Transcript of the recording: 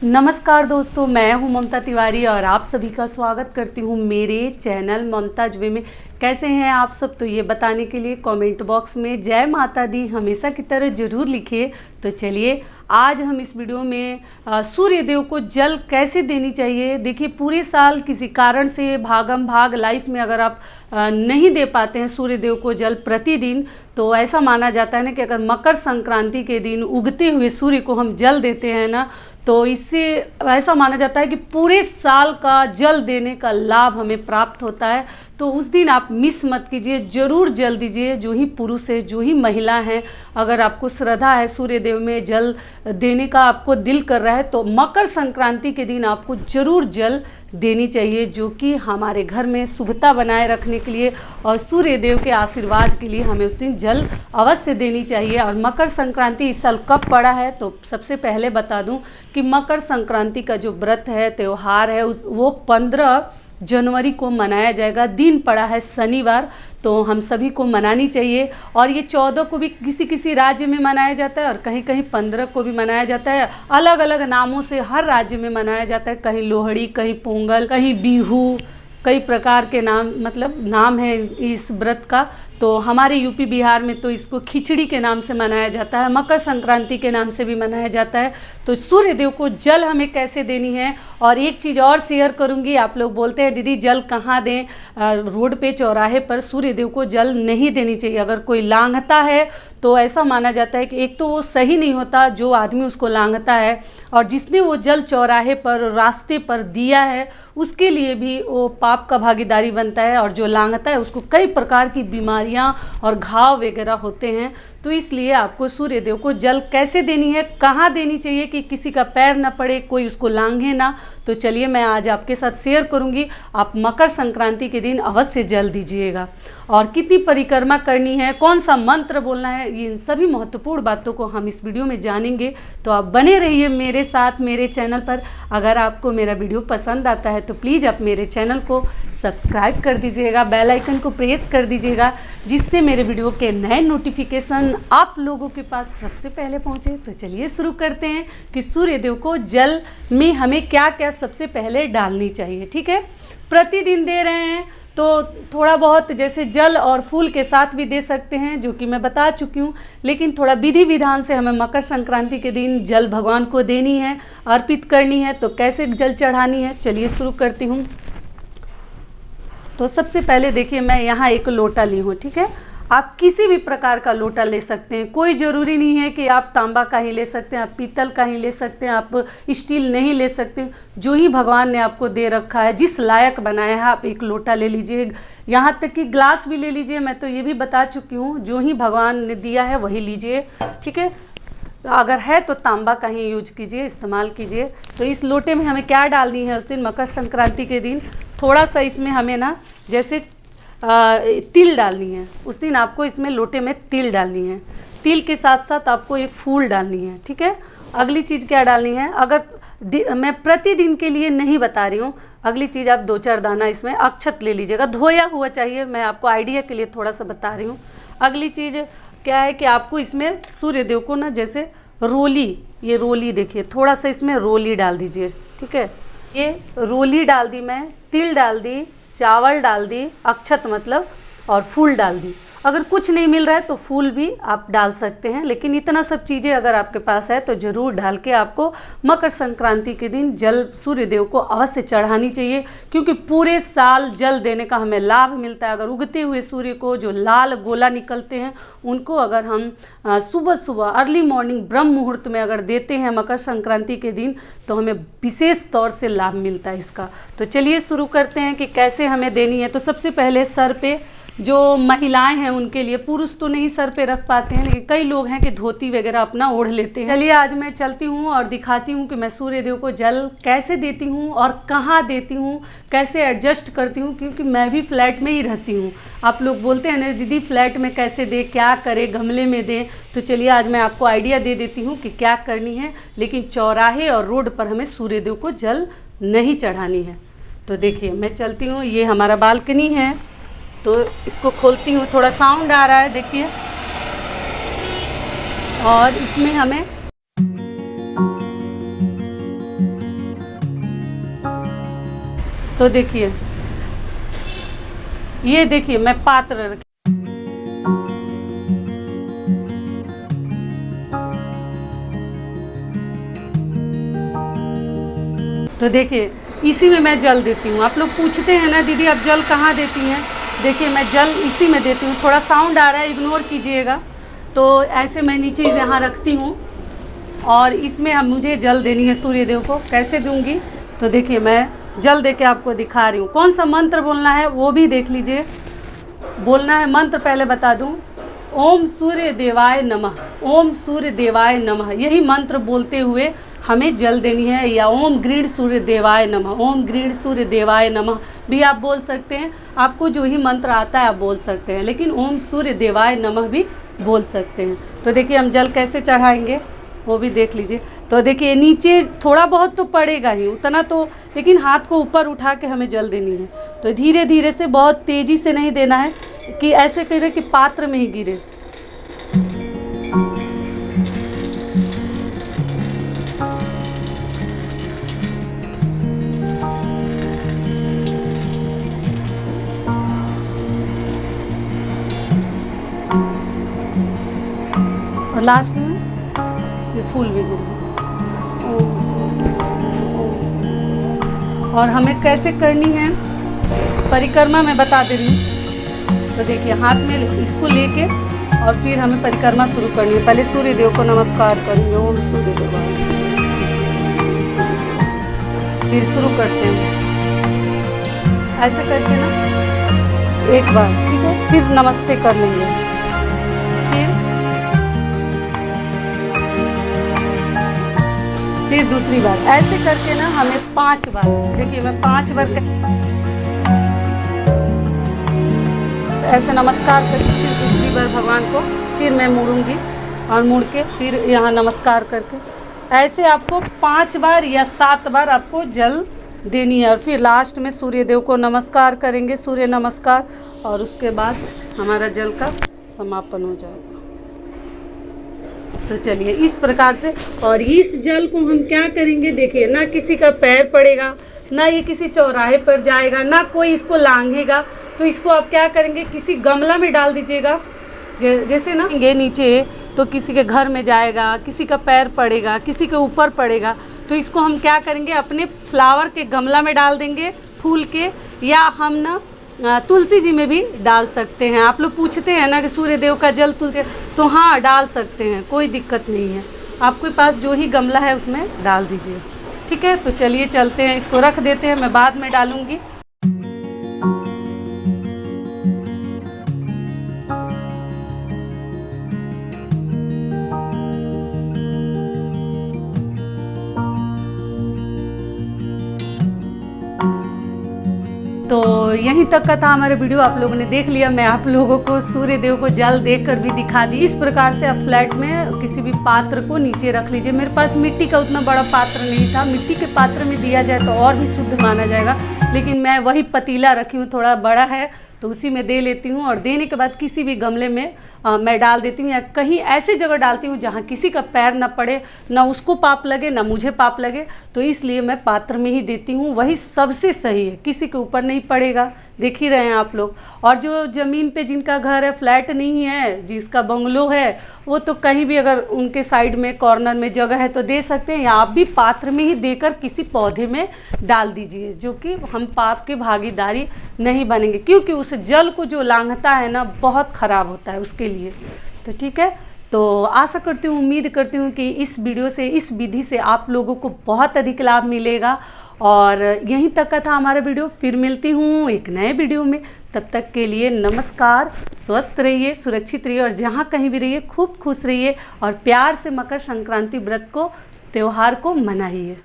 नमस्कार दोस्तों, मैं हूं ममता तिवारी और आप सभी का स्वागत करती हूं मेरे चैनल ममताज वे में। कैसे हैं आप सब, तो ये बताने के लिए कमेंट बॉक्स में जय माता दी हमेशा की तरह ज़रूर लिखिए। तो चलिए आज हम इस वीडियो में सूर्य देव को जल कैसे देनी चाहिए। देखिए, पूरे साल किसी कारण से भागम भाग लाइफ में अगर आप नहीं दे पाते हैं सूर्य देव को जल प्रतिदिन, तो ऐसा माना जाता है ना कि अगर मकर संक्रांति के दिन उगते हुए सूर्य को हम जल देते हैं ना, तो इससे ऐसा माना जाता है कि पूरे साल का जल देने का लाभ हमें प्राप्त होता है। तो उस दिन आप मिस मत कीजिए, ज़रूर जल दीजिए। जो ही पुरुष है, जो ही महिला हैं, अगर आपको श्रद्धा है सूर्य देव में जल देने का, आपको दिल कर रहा है, तो मकर संक्रांति के दिन आपको ज़रूर जल देनी चाहिए, जो कि हमारे घर में शुभता बनाए रखने के लिए और सूर्य देव के आशीर्वाद के लिए हमें उस दिन जल अवश्य देनी चाहिए। और मकर संक्रांति इस साल कब पड़ा है, तो सबसे पहले बता दूं कि मकर संक्रांति का जो व्रत है, त्यौहार है, वो 15 जनवरी को मनाया जाएगा। दिन पड़ा है शनिवार, तो हम सभी को मनानी चाहिए। और ये 14 को भी किसी किसी राज्य में मनाया जाता है और कहीं कहीं 15 को भी मनाया जाता है। अलग अलग नामों से हर राज्य में मनाया जाता है। कहीं लोहड़ी, कहीं पोंगल, कहीं बिहू, कई प्रकार के नाम है इस व्रत का। तो हमारे यूपी बिहार में तो इसको खिचड़ी के नाम से मनाया जाता है, मकर संक्रांति के नाम से भी मनाया जाता है। तो सूर्य देव को जल हमें कैसे देनी है, और एक चीज़ और शेयर करूंगी। आप लोग बोलते हैं दीदी जल कहाँ दें, रोड पे चौराहे पर सूर्य देव को जल नहीं देनी चाहिए। अगर कोई लांघता है तो ऐसा माना जाता है कि एक तो वो सही नहीं होता जो आदमी उसको लांघता है, और जिसने वो जल चौराहे पर रास्ते पर दिया है उसके लिए भी वो पाप का भागीदारी बनता है, और जो लांघता है उसको कई प्रकार की बीमारियां और घाव वगैरह होते हैं। तो इसलिए आपको सूर्य देव को जल कैसे देनी है, कहाँ देनी चाहिए कि किसी का पैर न पड़े, कोई उसको लांघे ना, तो चलिए मैं आज आपके साथ शेयर करूंगी। आप मकर संक्रांति के दिन अवश्य जल दीजिएगा। और कितनी परिक्रमा करनी है, कौन सा मंत्र बोलना है, इन सभी महत्वपूर्ण बातों को हम इस वीडियो में जानेंगे। तो आप बने रहिए मेरे साथ मेरे चैनल पर। अगर आपको मेरा वीडियो पसंद आता है तो प्लीज़ आप मेरे चैनल को सब्सक्राइब कर दीजिएगा, बेल आइकन को प्रेस कर दीजिएगा, जिससे मेरे वीडियो के नए नोटिफिकेशन आप लोगों के पास सबसे पहले पहुंचे। तो चलिए शुरू करते हैं कि सूर्य देव को जल में हमें क्या क्या सबसे पहले डालनी चाहिए। ठीक है, प्रतिदिन दे रहे हैं तो थोड़ा बहुत जैसे जल और फूल के साथ भी दे सकते हैं, जो कि मैं बता चुकी हूँ। लेकिन थोड़ा विधि विधान से हमें मकर संक्रांति के दिन जल भगवान को देनी है, अर्पित करनी है। तो कैसे जल चढ़ानी है, चलिए शुरू करती हूँ। तो सबसे पहले देखिए, मैं यहाँ एक लोटा ली हूँ। ठीक है, आप किसी भी प्रकार का लोटा ले सकते हैं, कोई ज़रूरी नहीं है कि आप तांबा का ही ले सकते हैं, आप पीतल का ही ले सकते हैं, आप स्टील नहीं ले सकते। जो ही भगवान ने आपको दे रखा है, जिस लायक बनाया है, आप एक लोटा ले लीजिए। यहाँ तक कि ग्लास भी ले लीजिए, मैं तो ये भी बता चुकी हूँ, जो ही भगवान ने दिया है वही लीजिए। ठीक है, अगर है तो तांबा का ही यूज कीजिए, इस्तेमाल कीजिए। तो इस लोटे में हमें क्या डालनी है उस दिन, मकर संक्रांति के दिन थोड़ा सा इसमें हमें ना जैसे तिल डालनी है। उस दिन आपको इसमें लोटे में तिल डालनी है। तिल के साथ साथ आपको एक फूल डालनी है। ठीक है, अगली चीज़ क्या डालनी है, अगर मैं प्रतिदिन के लिए नहीं बता रही हूँ, अगली चीज़ आप 2-4 दाना इसमें अक्षत ले लीजिएगा, धोया हुआ चाहिए, मैं आपको आइडिया के लिए थोड़ा सा बता रही हूँ। अगली चीज़ क्या है कि आपको इसमें सूर्य देव को ना जैसे रोली, ये रोली देखिए, थोड़ा सा इसमें रोली डाल दीजिए। ठीक है, ये रोली डाल दी, मैं तिल डाल दी, चावल डाल दी, अक्षत मतलब, और फूल डाल दी। अगर कुछ नहीं मिल रहा है तो फूल भी आप डाल सकते हैं, लेकिन इतना सब चीज़ें अगर आपके पास है तो ज़रूर डाल के आपको मकर संक्रांति के दिन जल सूर्य देव को अवश्य चढ़ानी चाहिए, क्योंकि पूरे साल जल देने का हमें लाभ मिलता है। अगर उगते हुए सूर्य को जो लाल गोला निकलते हैं, उनको अगर हम सुबह सुबह अर्ली मॉर्निंग ब्रह्म मुहूर्त में अगर देते हैं मकर संक्रांति के दिन, तो हमें विशेष तौर से लाभ मिलता है इसका। तो चलिए शुरू करते हैं कि कैसे हमें देनी है। तो सबसे पहले सर पे, जो महिलाएं हैं उनके लिए, पुरुष तो नहीं सर पे रख पाते हैं, लेकिन कई लोग हैं कि धोती वगैरह अपना ओढ़ लेते हैं। चलिए आज मैं चलती हूँ और दिखाती हूँ कि मैं सूर्य देव को जल कैसे देती हूँ और कहाँ देती हूँ, कैसे एडजस्ट करती हूँ, क्योंकि मैं भी फ्लैट में ही रहती हूँ। आप लोग बोलते हैं ना दीदी फ्लैट में कैसे दे, क्या करे, गमले में दे। तो चलिए आज मैं आपको आइडिया दे देती हूँ कि क्या करनी है, लेकिन चौराहे और रोड पर हमें सूर्य देव को जल नहीं चढ़ानी है। तो देखिए मैं चलती हूँ, ये हमारा बालकनी है, तो इसको खोलती हूँ, थोड़ा साउंड आ रहा है देखिए, और इसमें हमें तो देखिए, ये देखिए मैं पात्र रखी। तो देखिए इसी में मैं जल देती हूँ। आप लोग पूछते हैं ना दीदी आप जल कहाँ देती हैं, देखिए मैं जल इसी में देती हूँ। थोड़ा साउंड आ रहा है, इग्नोर कीजिएगा। तो ऐसे मैं नीचे यहाँ रखती हूँ और इसमें अब मुझे जल देनी है सूर्य देव को। कैसे दूंगी, तो देखिए मैं जल दे के आपको दिखा रही हूँ। कौन सा मंत्र बोलना है वो भी देख लीजिए। बोलना है मंत्र, पहले बता दूँ, ओम सूर्य देवाय नमः, ओम सूर्य देवाय नमः। यही मंत्र बोलते हुए हमें जल देनी है, या ओम गृण सूर्य देवाय नमः, ओम गृण सूर्य देवाय नमः भी आप बोल सकते हैं। आपको जो ही मंत्र आता है आप बोल सकते हैं, लेकिन ओम सूर्य देवाय नमः भी बोल सकते हैं। तो देखिए हम जल कैसे चढ़ाएंगे वो भी देख लीजिए। तो देखिए नीचे थोड़ा बहुत तो पड़ेगा ही, उतना तो, लेकिन हाथ को ऊपर उठा के हमें जल देनी है। तो धीरे धीरे से, बहुत तेज़ी से नहीं देना है कि ऐसे करे कि पात्र में ही गिरे। और लास्ट में ये फूल भी गिर गया। और हमें कैसे करनी है परिक्रमा मैं बता दे रही हूँ। तो देखिए हाथ में इसको लेके और फिर हमें परिक्रमा शुरू करनी है। पहले सूर्य देव को नमस्कार करेंगे, ओम सूर्य देव, फिर शुरू करते हैं ऐसे करके ना एक बार, ठीक है, फिर नमस्ते कर लेंगे, फिर दूसरी बार ऐसे करके ना हमें 5 बार, देखिए मैं 5 बार ऐसे नमस्कार करके फिर दूसरी बार भगवान को फिर मैं मुड़ूंगी और मुड़ के फिर यहाँ नमस्कार करके ऐसे आपको 5 बार या 7 बार आपको जल देनी है। और फिर लास्ट में सूर्य देव को नमस्कार करेंगे, सूर्य नमस्कार, और उसके बाद हमारा जल का समापन हो जाएगा। तो चलिए इस प्रकार से, और इस जल को हम क्या करेंगे, देखिए ना किसी का पैर पड़ेगा, ना ये किसी चौराहे पर जाएगा, ना कोई इसको लांघेगा। तो इसको आप क्या करेंगे, किसी गमला में डाल दीजिएगा। जैसे ना ये नीचे तो किसी के घर में जाएगा, किसी का पैर पड़ेगा, किसी के ऊपर पड़ेगा। तो इसको हम क्या करेंगे, अपने फ्लावर के गमला में डाल देंगे, फूल के, या हम ना तुलसी जी में भी डाल सकते हैं। आप लोग पूछते हैं ना कि सूर्य देव का जल तुलसी, तो हाँ डाल सकते हैं, कोई दिक्कत नहीं है। आपके पास जो ही गमला है उसमें डाल दीजिए, ठीक है। तो चलिए चलते हैं, इसको रख देते हैं, मैं बाद में डालूंगी। तो यहीं तक का था हमारा वीडियो, आप लोगों ने देख लिया। मैं आप लोगों को सूर्य देव को जल देकर भी दिखा दी। इस प्रकार से आप फ्लैट में किसी भी पात्र को नीचे रख लीजिए। मेरे पास मिट्टी का उतना बड़ा पात्र नहीं था, मिट्टी के पात्र में दिया जाए तो और भी शुद्ध माना जाएगा, लेकिन मैं वही पतीला रखी हूँ, थोड़ा बड़ा है तो उसी में दे लेती हूँ। और देने के बाद किसी भी गमले में मैं डाल देती हूँ, या कहीं ऐसे जगह डालती हूँ जहाँ किसी का पैर ना पड़े, ना उसको पाप लगे ना मुझे पाप लगे। तो इसलिए मैं पात्र में ही देती हूँ, वही सबसे सही है, किसी के ऊपर नहीं पड़ेगा। देख ही रहे हैं आप लोग। और जो ज़मीन पे जिनका घर है, फ्लैट नहीं है, जिसका बंगलो है, वो तो कहीं भी अगर उनके साइड में कॉर्नर में जगह है तो दे सकते हैं, या आप भी पात्र में ही देकर किसी पौधे में डाल दीजिए, जो कि हम पाप की भागीदारी नहीं बनेंगे, क्योंकि उस जल को जो लांघता है ना बहुत ख़राब होता है उसके लिए। तो ठीक है, तो आशा करती हूँ, उम्मीद करती हूँ कि इस वीडियो से, इस विधि से आप लोगों को बहुत अधिक लाभ मिलेगा। और यहीं तक का था हमारा वीडियो, फिर मिलती हूँ एक नए वीडियो में। तब तक के लिए नमस्कार, स्वस्थ रहिए, सुरक्षित रहिए, और जहाँ कहीं भी रहिए खूब खुश रहिए, और प्यार से मकर संक्रांति व्रत को, त्यौहार को मनाइए।